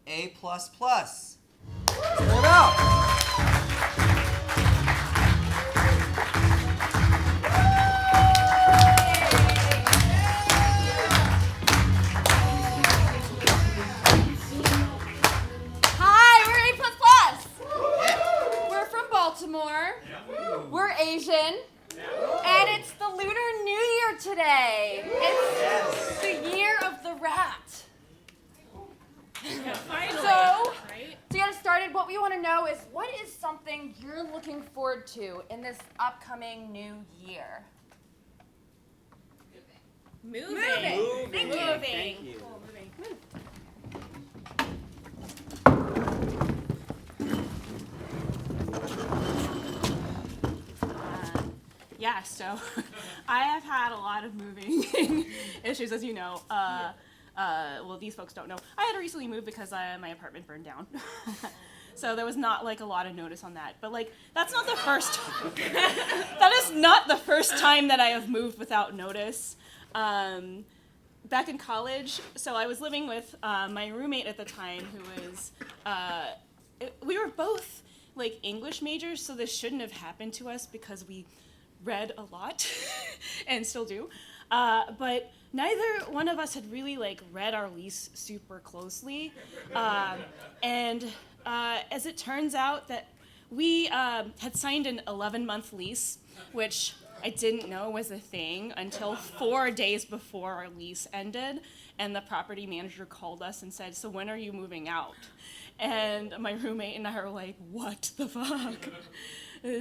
A++. Stand up. We're Asian, and it's the Lunar New Year today. It's the year of the rat. So, to get us started, what we want to know is, what is something you're looking forward to in this upcoming new year? Moving. Thank you. Thank you. Cool, moving. Yeah, so I have had a lot of moving issues, as you know. Well, these folks don't know. I had to recently move because my apartment burned down. So there was not like a lot of notice on that. But like, that's not the first, that is not the first time that I have moved without notice. Back in college, so I was living with my roommate at the time who was, we were both like English majors, so this shouldn't have happened to us because we read a lot and still do, but neither one of us had really like read our lease super closely, and as it turns out that we had signed an 11-month lease, which I didn't know was a thing until 4 days before our lease ended, and the property manager called us and said, "So when are you moving out?" And my roommate and I were like, "What the fuck?"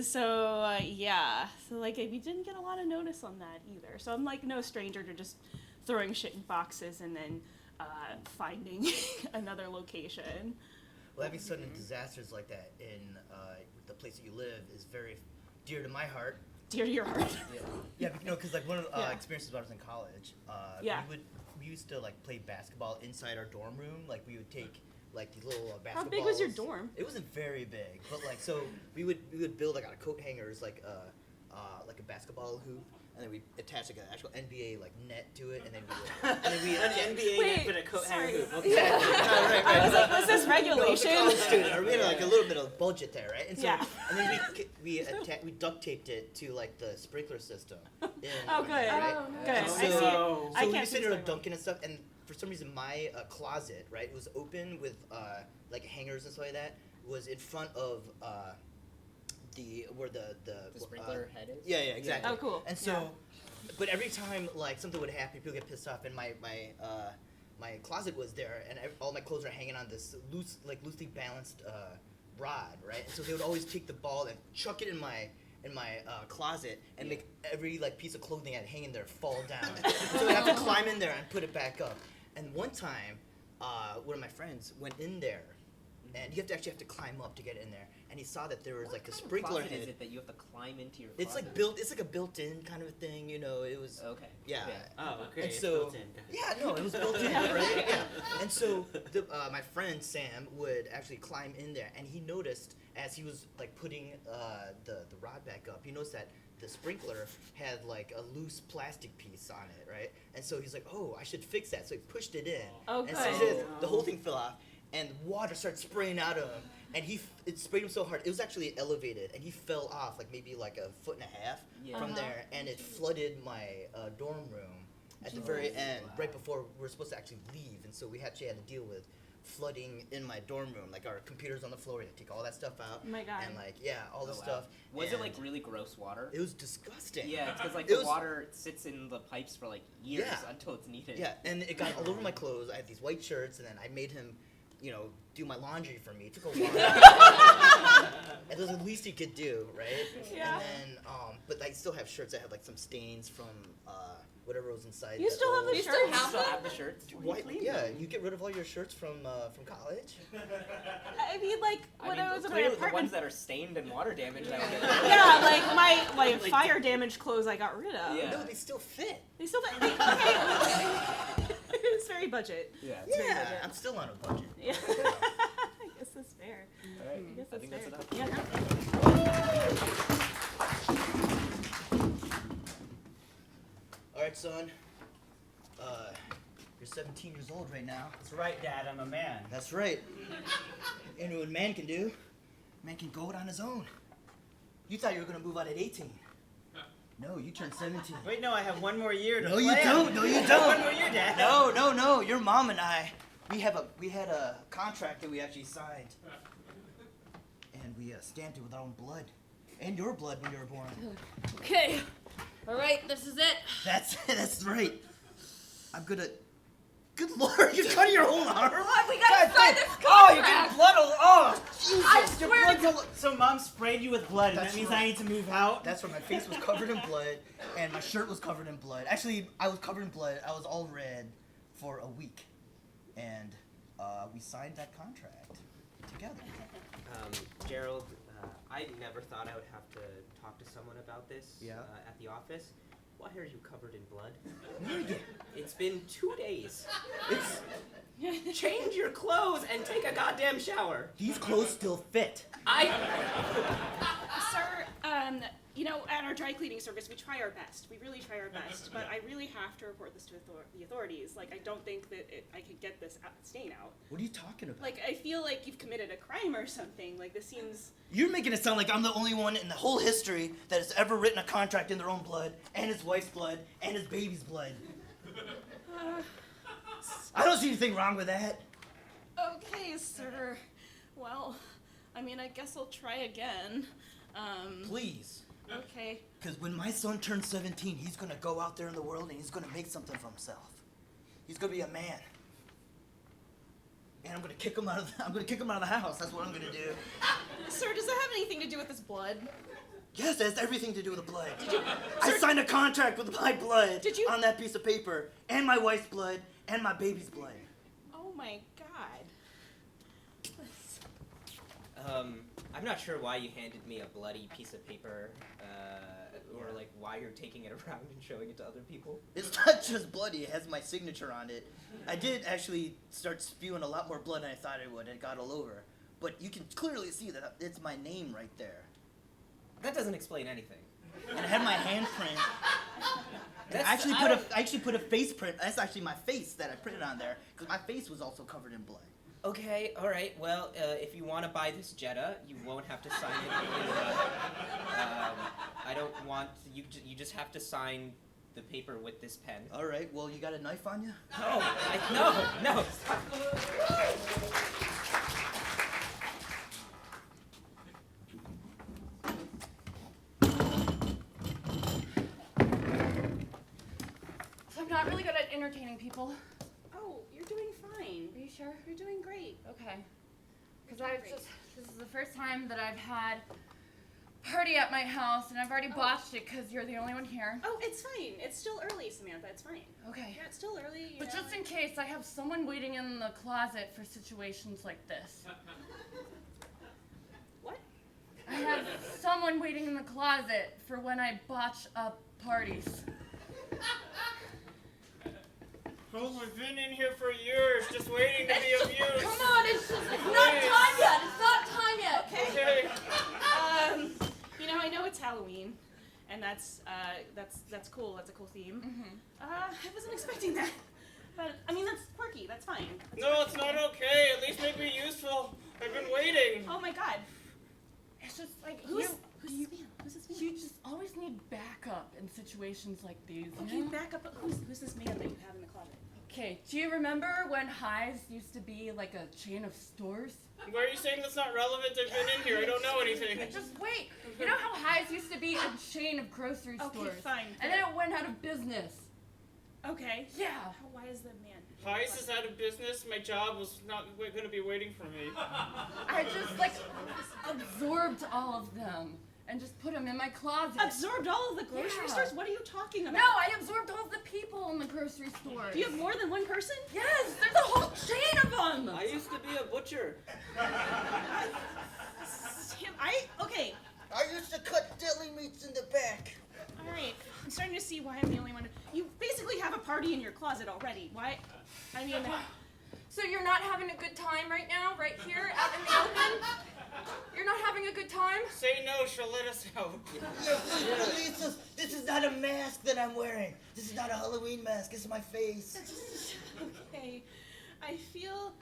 So yeah, so like we didn't get a lot of notice on that either. So I'm like no stranger to just throwing shit in boxes and then finding another location. Well, having sudden disasters like that in the place that you live is very dear to my heart. Dear to your heart. Yeah, you know, because like one of the experiences when I was in college, we used to like play basketball inside our dorm room. Like we would take like these little basketballs. How big was your dorm? It wasn't very big, but like so we would build like out of coat hangers like a basketball hoop, and then we attach like an actual NBA like net to it, and then we An NBA net with a coat hanger hoop. Okay. Yeah, right. I was like, was this regulation? No, student, we had like a little bit of budget there, right? And so, Yeah. and then we duct taped it to like the sprinkler system. Oh, good. Right? Oh, good. So, I see it. so I we can't were sitting see there this dunking and stuff, and for some reason my closet, right, was open with like hangers and stuff like that, was in front of where the sprinkler head is? Yeah, exactly. Oh, cool. And so, but every time like something would happen, people get pissed off, and my closet was there, and all my clothes are hanging on this loosely balanced rod, right? And so they would always take the ball and chuck it in my closet and make every like piece of clothing I had hanging there fall down. So I have to climb in there and put it back up. And one time, one of my friends went in there, and you have to climb up to get in there. And he saw that there was like a sprinkler head. What is it that you have to climb into your closet? It's like it's like a built-in kind of a thing, you know. It was okay. Yeah. Oh, okay. And It's so built in. yeah, no, it was built in, right? Yeah. And so my friend Sam would actually climb in there, and he noticed as he was like putting the rod back up, he noticed that the sprinkler had like a loose plastic piece on it, right? And so he's like, "Oh, I should fix that." So he pushed it in, and so the whole thing fell off, and water started spraying out of him. And it sprayed him so hard, it was actually elevated, and he fell off like maybe like a foot and a half from there, and it flooded my dorm room at the very end, right before we were supposed to actually leave, and so we actually had to deal with flooding in my dorm room, like our computers on the floor, we had to take all that stuff out, Oh my God. and like all this stuff. Was it like really gross water? It was disgusting. Yeah, it's because like the water sits in the pipes for like years until it's needed. Yeah, and it got all over my clothes. I had these white shirts, and then I made him, you know, do my laundry for me. It took a while. And that's the least he could do, right? Yeah. And then, but I still have shirts that have like some stains from whatever was inside. You still have the You shirts? still have the shirts? Why, yeah, you get rid of all your shirts from college. I mean, like, when I was in my clearly apartment. the ones that are stained and water damaged, I would get Yeah, like my fire damaged clothes I got rid of. Yeah. No, they still fit. They still okay. It's very budget. Yeah. Yeah, I'm still on a budget. Yeah. I guess that's fair. All right. I guess I think that's enough. Yeah. All right, son. You're 17 years old right now. That's right, Dad. I'm a man. That's right. And what a man can do, man can go it on his own. You thought you were gonna move out at 18. No, you turned 17. Wait, no, I have one more year to No, plan. you don't. No, you One don't. more year, Dad. No. Your mom and I, we had a contract that we actually signed, and we stamped it with our own blood, and your blood when you were born. Okay. All right, this is it. That's right. I'm gonna. Good Lord, you're cutting your whole arm. What? We gotta sign this contract. Oh, you're getting blood all. Oh, Jesus, I your swear blood's to all. So Mom sprayed you with blood, and That's that means right. I need to move out? That's right. My face was covered in blood, and my shirt was covered in blood. Actually, I was covered in blood. I was all red for a week, and we signed that contract together. Gerald, I never thought I would have to talk to someone about this at the office. Why are you covered in blood? It's been 2 days. Change your clothes and take a goddamn shower. These clothes still fit. Sir, at our dry cleaning service, we try our best. We really try our best. But I really have to report this to the authorities. Like, I don't think that I could get this stain out. What are you talking about? Like, I feel like you've committed a crime or something. Like, this seems... You're making it sound like I'm the only one in the whole history that has ever written a contract in their own blood, and his wife's blood, and his baby's blood. I don't see anything wrong with that. Okay, sir. Well, I mean, I guess I'll try again. Please. Okay. Because when my son turns 17, he's going to go out there in the world and he's going to make something for himself. He's going to be a man. And I'm going to kick him out of the house. That's what I'm going to do. Sir, does that have anything to do with this blood? Yes, it has everything to do with the blood. Sir, I signed a contract with my blood Did you- on that piece of paper, and my wife's blood, and my baby's blood. Oh my God. I'm not sure why you handed me a bloody piece of paper, or like why you're taking it around and showing it to other people. It's not just bloody, it has my signature on it. I did actually start spewing a lot more blood than I thought it would. It got all over. But you can clearly see that it's my name right there. That doesn't explain anything. And it had my handprint. And I actually put a face print. That's actually my face that I printed on there, because my face was also covered in blood. Okay, all right. Well, if you want to buy this Jetta, you won't have to sign it. I don't want you. You just have to sign the paper with this pen. All right. Well, you got a knife on you? No. So I'm not really good at entertaining people. Oh, you're doing fine. Are you sure? You're doing great. Okay. Because this is the first time that I've had a party at my house, and I've already botched it because you're the only one here. Oh, it's fine. It's still early, Samantha. It's fine. Okay. Yeah, it's still early. But just in case, I have someone waiting in the closet for situations like this. What? I have someone waiting in the closet for when I botch up parties. Oh, we've been in here for years, just waiting to be abused. Come on, it's not time yet. It's not time yet. Okay. I know it's Halloween, and that's cool. That's a cool theme. I wasn't expecting that, but I mean that's quirky. That's fine. No, it's not okay. At least make me useful. I've been waiting. Oh my God. It's just like Who's this man? Who's this man? you just always need backup in situations like these. Okay, You know? back up. Who's this man that you have in the closet? Okay, do you remember when Highs used to be like a chain of stores? Why are you saying that's not relevant? I've been in here. I don't know anything. Just wait. You know how Highs used to be a chain of grocery Okay, stores? fine. And then it went out of business. Okay. Yeah. Why is the man? Pies is out of business. My job was not going to be waiting for me. I just absorbed all of them and just put them in my closet. Absorbed all of the grocery Yeah. stores? What are you talking about? No, I absorbed all of the people in the grocery store. Do you have more than one person? Yes, there's a whole chain of them. I used to be a butcher. Sam, okay. I used to cut deli meats in the back. All right. I'm starting to see why I'm the only one. You basically have a party in your closet already. Why? I mean, So you're not having a good time right now, right here out in the open? You're not having a good time? Say no, she'll let us out. This is not a mask that I'm wearing. This is not a Halloween mask. This is my face. Okay. I feel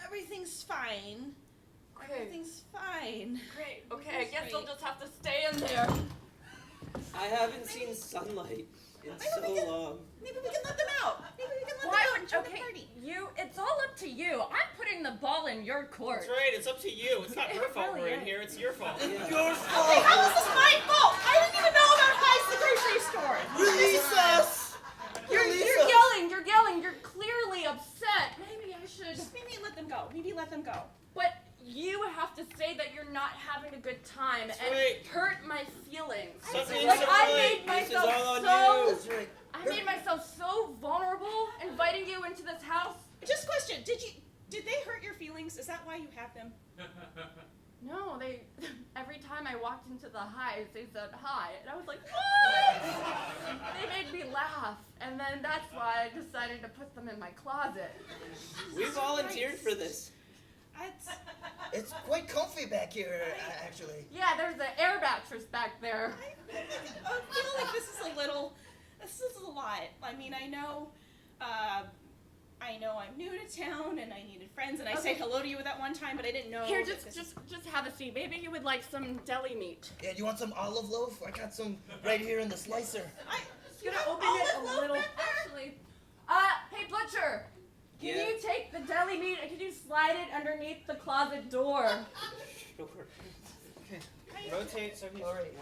everything's fine. Okay. Everything's fine. Great. Okay, I guess I'll just have to stay in there. I haven't seen sunlight in so long. Maybe we can let them out. Maybe we can let Why them out would and join the okay? party. It's all up to you. I'm putting the ball in your court. That's right, it's up to you. It's not her It fault really we're in is. here, it's your fault. It's your Hey, fault. how is this my fault? I didn't even know about High's the grocery store. Release us. You're yelling. You're yelling. You're clearly upset. Maybe I should. Just maybe let them go. Maybe let them go. But you have to say that you're not having a good time That's and right. hurt my feelings. Stop being Like so I silly. made This is myself all on so. That's right. I made myself so vulnerable inviting you into this house. Just question. Did they hurt your feelings? Is that why you have them? No, they. Every time I walked into the hive, they said hi, and I was like, what? They made me laugh, and then that's why I decided to put them in my closet. We volunteered for this. It's quite comfy back here, actually. Yeah, there's an air mattress back there. I feel like this is a lot. I mean, I know I'm new to town and I needed friends and I Okay. said hello to you that one time, but I didn't know. Here, that just have a seat. Maybe you would like some deli meat. Yeah, you want some olive loaf? I got some right here in the slicer. Just gonna open it a little. Actually, hey butcher, can Yeah. you take the deli meat and can you slide it underneath the closet door? Sure. Rotate so he's... All right.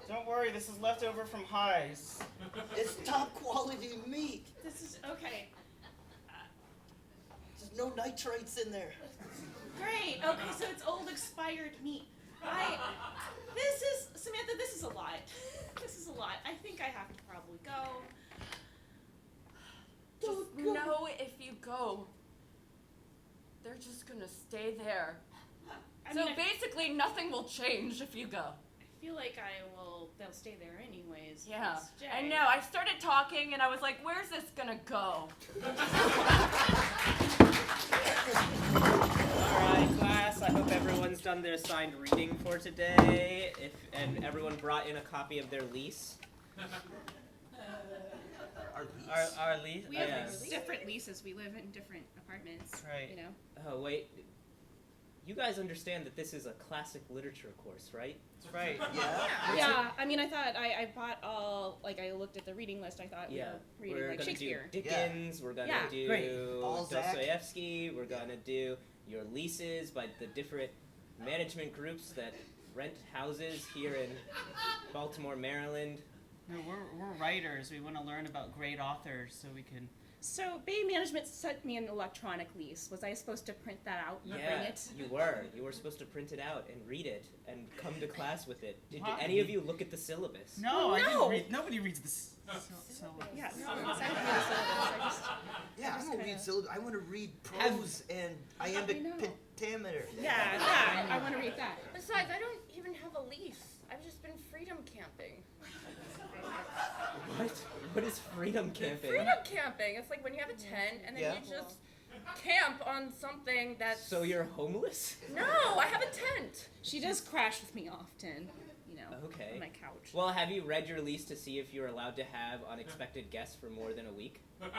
Don't worry, this is leftover from Highs. It's top quality meat. this is okay. There's no nitrates in there. Great. Okay, so it's old expired meat. Samantha, this is a lot. This is a lot. I think I have to probably go. Just know if you go, they're just gonna stay there. I So mean, I basically, nothing will change if you go. feel like they'll stay there anyways. Yeah, Miss J. I know. I started talking and I was like, where's this gonna go? Alright, class, I hope everyone's done their assigned reading for today. And everyone brought in a copy of their lease. Our lease? Our lease? We have Yes. different leases. We live in different apartments. Right. You know. Oh, wait. You guys understand that this is a classic literature course, right? That's right. Yeah. Yeah, I mean, I thought I bought all, like, I looked at the reading list. I thought Yeah. we were reading, like, gonna Shakespeare. do Dickens, we're gonna Yeah. do Great. Balzac. Dostoevsky, we're gonna do your leases by the different management groups that rent houses here in Baltimore, Maryland. No, we're writers. We want to learn about great authors so we can... So, Bay Management sent me an electronic lease. Was I supposed to print that out and bring Yeah, it? you were. You were supposed to print it out and read it and come to class with it. Did Why? any of you look at the syllabus? No, Well, I no. didn't read... Nobody reads this. Yeah, no, I sent me the syllabus. Yeah, I just don't kinda- read syllabus. I want to read prose and iambic I know. pentameter. Yeah, I want to read that. Besides, I don't even have a lease. I've just been freedom camping. What? What is freedom camping? Freedom camping. It's like when you have a tent and then Yeah. you just camp on something that's. So you're homeless? No, I have a tent. She does crash with me often, you know, Okay. on my couch. Well, have you read your lease to see if you're allowed to have unexpected guests for more than a week? That's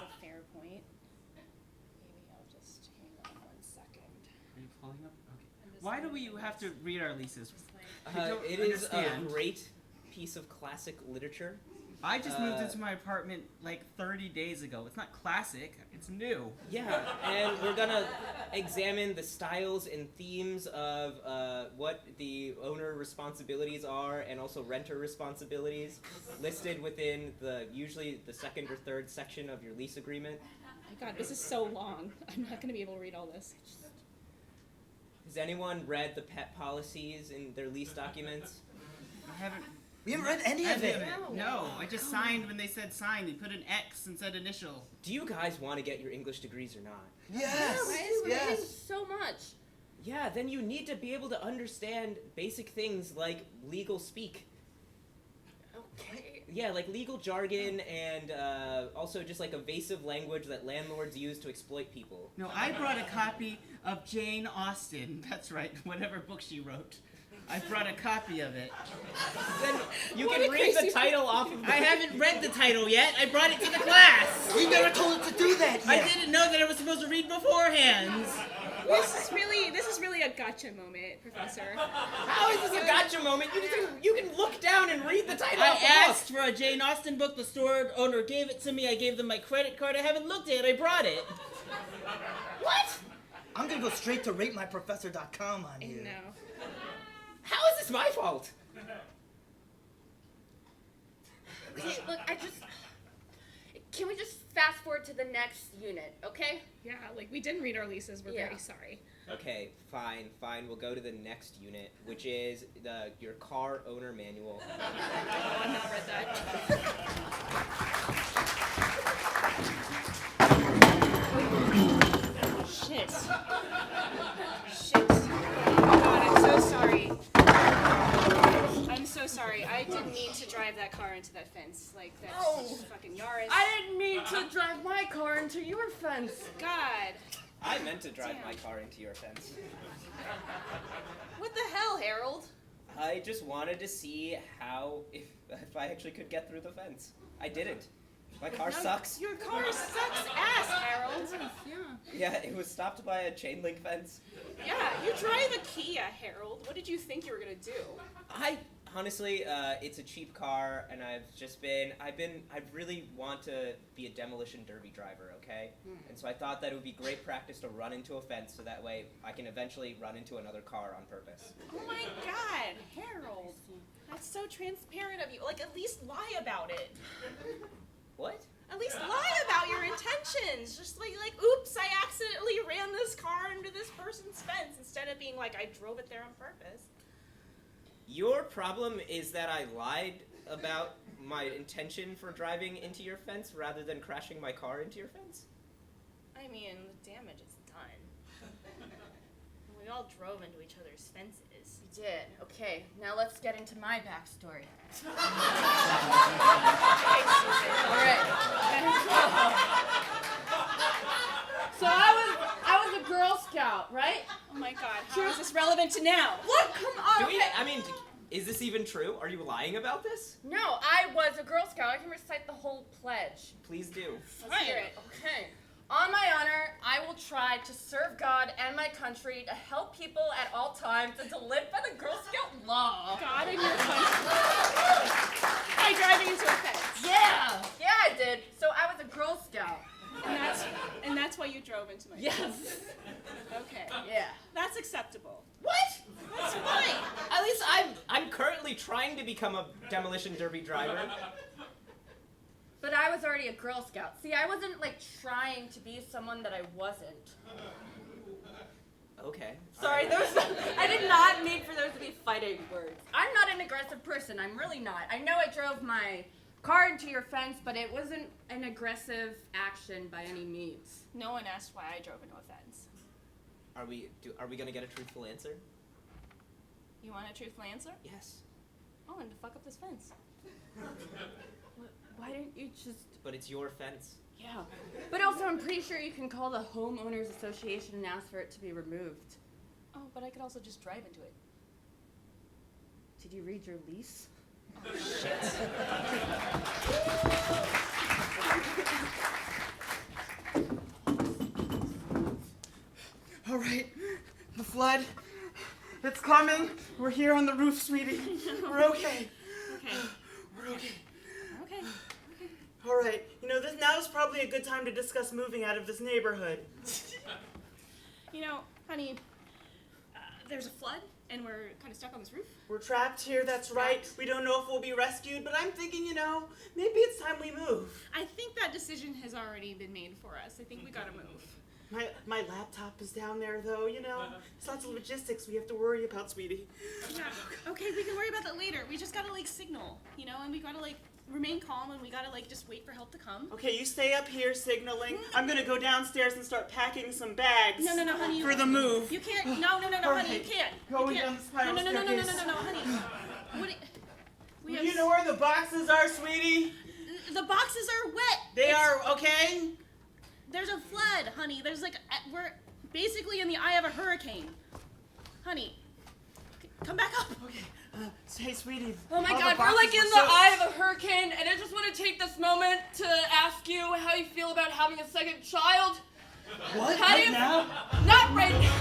a fair point. Maybe I'll just hang on 1 second. Are you pulling up? Okay. I'm just Why do looking we at have to this. read our leases? Just like- I don't It is a understand. great piece of classic literature. I just moved Uh, into my apartment like 30 days ago. It's not classic, it's new. Yeah, and we're gonna examine the styles and themes of what the owner responsibilities are and also renter responsibilities listed within usually the second or third section of your lease agreement. Oh my God, this is so long. I'm not going to be able to read all this. Has anyone read the pet policies in their lease documents? I haven't We haven't read any of it. No, I just signed when they said sign. They put an X and said initial. Do you guys want to get your English degrees or not? Yes. Why is it reading Yes. so much? Yeah, then you need to be able to understand basic things like legal speak. Okay. Yeah, like legal jargon and also just like evasive language that landlords use to exploit people. No, I brought a copy of Jane Austen. That's right, whatever book she wrote. I brought a copy of it. Then you can read the title off of I haven't read the title yet. I brought it to the class. We never told it to do that yet. I didn't know that I was supposed to read beforehand. This is really a gotcha moment, Professor. How is this a gotcha moment? You can look down and read the title I off the book. asked for a Jane Austen book. The store owner gave it to me. I gave them my credit card. I haven't looked at it. I brought it. What? I'm gonna go straight to ratemyprofessor.com on you. No. How is this my fault? Okay, look, can we just fast forward to the next unit, okay? Yeah, like we didn't read our leases. We're Yeah. very sorry. Okay, fine. We'll go to the next unit, which is your car owner manual. Oh, I've not read that. Shit. God, I'm so sorry. I'm so sorry. I didn't mean to drive that car into that fence. Like, that No. fucking Yaris. I didn't mean to drive my car into your fence. God. I meant to drive Damn. my car into your fence. What the hell, Harold? I just wanted to see if I actually could get through the fence. I didn't. My car sucks. Your car sucks ass, Harold. Yeah. Yeah, it was stopped by a chain link fence. Yeah, you drive a Kia, Harold. What did you think you were gonna do? Honestly, it's a cheap car, and I really want to be a demolition derby driver, okay? And so I thought that it would be great practice to run into a fence, so that way I can eventually run into another car on purpose. Oh my God, Harold. That's so transparent of you. Like, at least lie about it. What? At least lie about your intentions. Just like, oops, I accidentally ran this car into this person's fence, instead of being like, I drove it there on purpose. Your problem is that I lied about my intention for driving into your fence rather than crashing my car into your fence? I mean, the damage is done. We all drove into each other's fences. We did. Okay, now let's get into my backstory. All right. So I was a Girl Scout, right? Oh my God, how is this relevant to now? Look, come on. Is this even true? Are you lying about this? No, I was a Girl Scout. I can recite the whole pledge. Please do. Let's hear it. Okay. On my honor, I will try to serve God and my country, to help people at all times, and to live by the Girl Scout law. God in your country. By driving into a fence. Yeah! Yeah, I did. So I was a Girl Scout. And that's why you drove into my Yes. Okay. Yeah. That's acceptable. What? That's fine. At least I'm currently trying to become a demolition derby driver. But I was already a Girl Scout. See, I wasn't, trying to be someone that I wasn't. Okay. Sorry, I did not mean for those to be fighting words. I'm not an aggressive person. I'm really not. I know I drove my car into your fence, but it wasn't an aggressive action by any means. No one asked why I drove into a fence. Are we gonna get a truthful answer? You want a truthful answer? Yes. I wanted to fuck up this fence. Why didn't you just... But it's your fence. Yeah. But also, I'm pretty sure you can call the Homeowners Association and ask for it to be removed. Oh, but I could also just drive into it. Did you read your lease? Oh, shit. All right, the flood. It's coming. We're here on the roof, sweetie. We're okay. Okay. We're okay. Okay. All right. Now is probably a good time to discuss moving out of this neighborhood. Honey, there's a flood, and we're kind of stuck on this roof. We're trapped here, that's right. We don't know if we'll be rescued, but I'm thinking, maybe it's time we move. I think that decision has already been made for us. I think we gotta move. My laptop is down there, though, There's lots of logistics we have to worry about, sweetie. Yeah. Okay, we can worry about that later. We just gotta, signal, and we gotta, remain calm, and we gotta, just wait for help to come. Okay, you stay up here signaling. I'm gonna go downstairs and start packing some bags. No, honey. For the move. You can't. No, honey, you can't. Going You can't. down the spiral No, staircase. honey. We know where the boxes are, sweetie? The boxes are wet. They are okay? There's a flood, honey. There's like, we're basically in the eye of a hurricane. Honey, come back up. Okay. Hey, sweetie. Oh my all the god, we're like boxes in were the eye of a hurricane, and I just want to take this moment to ask you how you feel about having a second child. What? How do Right you- now? Not right now.